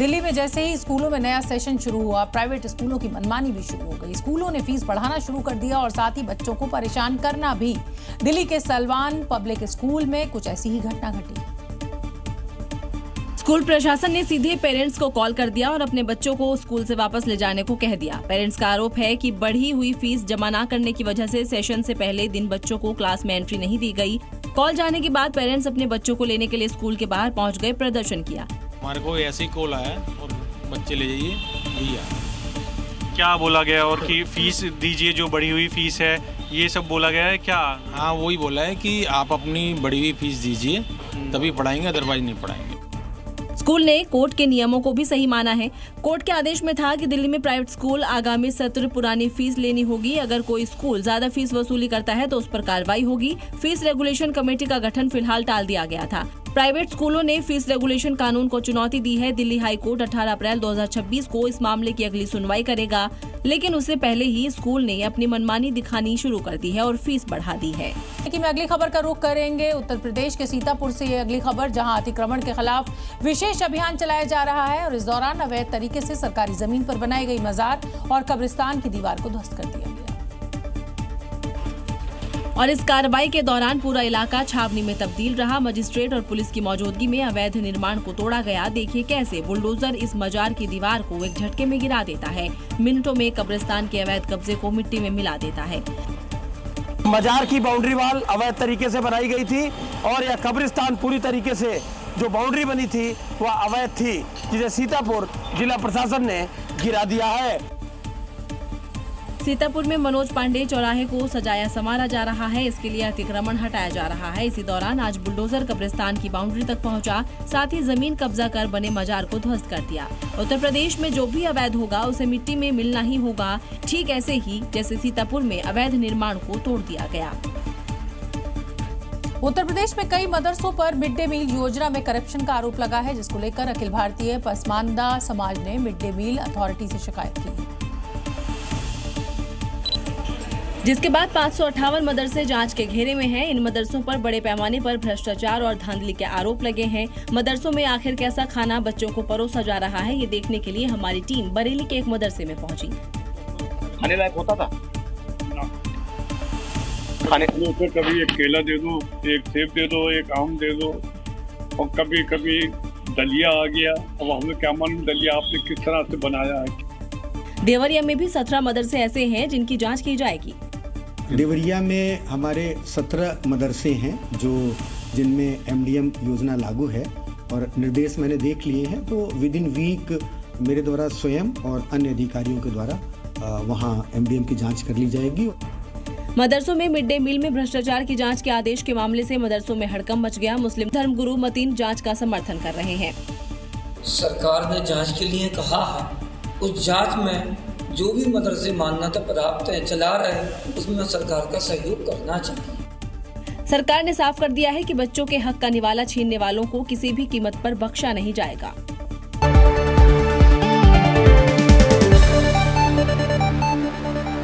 दिल्ली में जैसे ही स्कूलों में नया सेशन शुरू हुआ, प्राइवेट स्कूलों की मनमानी भी शुरू हो गई। स्कूलों ने फीस बढ़ाना शुरू कर दिया और साथ ही बच्चों को परेशान करना भी। दिल्ली के सलवान पब्लिक स्कूल में कुछ ऐसी ही घटना घटी। स्कूल प्रशासन ने सीधे पेरेंट्स को कॉल कर दिया और अपने बच्चों को स्कूल से वापस ले जाने को कह दिया। पेरेंट्स का आरोप है कि बढ़ी हुई फीस जमा न करने की वजह से सेशन से पहले दिन बच्चों को क्लास में एंट्री नहीं दी गई। कॉल जाने के बाद पेरेंट्स अपने बच्चों को लेने के लिए स्कूल के बाहर पहुंच गए, प्रदर्शन किया। हमारे को ऐसे ही कॉल आया और बच्चे ले जाइए, भैया क्या बोला गया और कि फीस दीजिए, जो बढ़ी हुई फीस है, ये सब बोला गया है क्या? हाँ, वही बोला है कि आप अपनी बढ़ी हुई फीस दीजिए तभी पढ़ाएंगे, अदरवाइज नहीं पढ़ाएंगे। स्कूल ने कोर्ट के नियमों को भी सही माना है। कोर्ट के आदेश में था कि दिल्ली में प्राइवेट स्कूल आगामी सत्र पुरानी फीस लेनी होगी। अगर कोई स्कूल ज्यादा फीस वसूली करता है तो उस पर कार्रवाई होगी। फीस रेगुलेशन कमेटी का गठन फिलहाल टाल दिया गया था। प्राइवेट स्कूलों ने फीस रेगुलेशन कानून को चुनौती दी है। दिल्ली हाई कोर्ट 18 अप्रैल 2026 को इस मामले की अगली सुनवाई करेगा, लेकिन उससे पहले ही स्कूल ने अपनी मनमानी दिखानी शुरू कर दी है और फीस बढ़ा दी है। लेकिन अगली खबर का रुख करेंगे उत्तर प्रदेश के सीतापुर से। ये अगली खबर, जहां अतिक्रमण के खिलाफ विशेष अभियान चलाया जा रहा है और इस दौरान अवैध तरीके से सरकारी जमीन पर बनाई गई मजार और कब्रिस्तान की दीवार को ध्वस्त कर दिया गया। और इस कार्रवाई के दौरान पूरा इलाका छावनी में तब्दील रहा। मजिस्ट्रेट और पुलिस की मौजूदगी में अवैध निर्माण को तोड़ा गया। देखिए कैसे बुलडोजर इस मजार की दीवार को एक झटके में गिरा देता है। मिनटों में कब्रिस्तान के अवैध कब्जे को मिट्टी में मिला देता है। मजार की बाउंड्री वॉल अवैध तरीके से बनाई गई थी और यह कब्रिस्तान पूरी तरीके से जो बाउंड्री बनी थी वह अवैध थी, जिसे सीतापुर जिला प्रशासन ने गिरा दिया है। सीतापुर में मनोज पांडे चौराहे को सजाया संवारा जा रहा है। इसके लिए अतिक्रमण हटाया जा रहा है। इसी दौरान आज बुलडोजर कब्रिस्तान की बाउंड्री तक पहुंचा, साथ ही जमीन कब्जा कर बने मजार को ध्वस्त कर दिया। उत्तर प्रदेश में जो भी अवैध होगा उसे मिट्टी में मिलना ही होगा, ठीक ऐसे ही जैसे सीतापुर में अवैध निर्माण को तोड़ दिया गया। उत्तर प्रदेश में कई मदरसों पर मिड डे मील योजना में करप्शन का आरोप लगा है, जिसको लेकर अखिल भारतीय पसमानदा समाज ने मिड डे मील अथॉरिटी से शिकायत की, जिसके बाद 558 मदरसे जांच के घेरे में हैं। इन मदरसों पर बड़े पैमाने पर भ्रष्टाचार और धांधली के आरोप लगे हैं। मदरसों में आखिर कैसा खाना बच्चों को परोसा जा रहा है, ये देखने के लिए हमारी टीम बरेली के एक मदरसे में पहुंची। खाने लायक होता था? खाने तो कभी एक केला दे दो, एक सेब दे दो, एक आम दे दो, और कभी कभी दलिया आ गया। अब हमें क्या मालूम दलिया आपने किस तरह से बनाया है। देवरिया में भी 17 मदरसे ऐसे हैं जिनकी जांच की जाएगी। देवरिया में हमारे 17 मदरसे हैं जिनमें एमडीएम योजना लागू है और निर्देश मैंने देख लिए हैं, तो विद इन वीक मेरे द्वारा स्वयं और अन्य अधिकारियों के द्वारा वहां एमडीएम की जांच कर ली जाएगी। मदरसों में मिड डे मील में भ्रष्टाचार की जांच के आदेश के मामले से मदरसों में हड़कंप मच गया। मुस्लिम धर्मगुरु मतीन जांच का समर्थन कर रहे हैं। सरकार ने जांच के लिए कहा है, उस जांच में जो भी मदरसे मान्यता प्राप्त है चला रहे, उसमें सरकार का सहयोग करना चाहिए। सरकार ने साफ कर दिया है कि बच्चों के हक का निवाला छीनने वालों को किसी भी कीमत पर बख्शा नहीं जाएगा।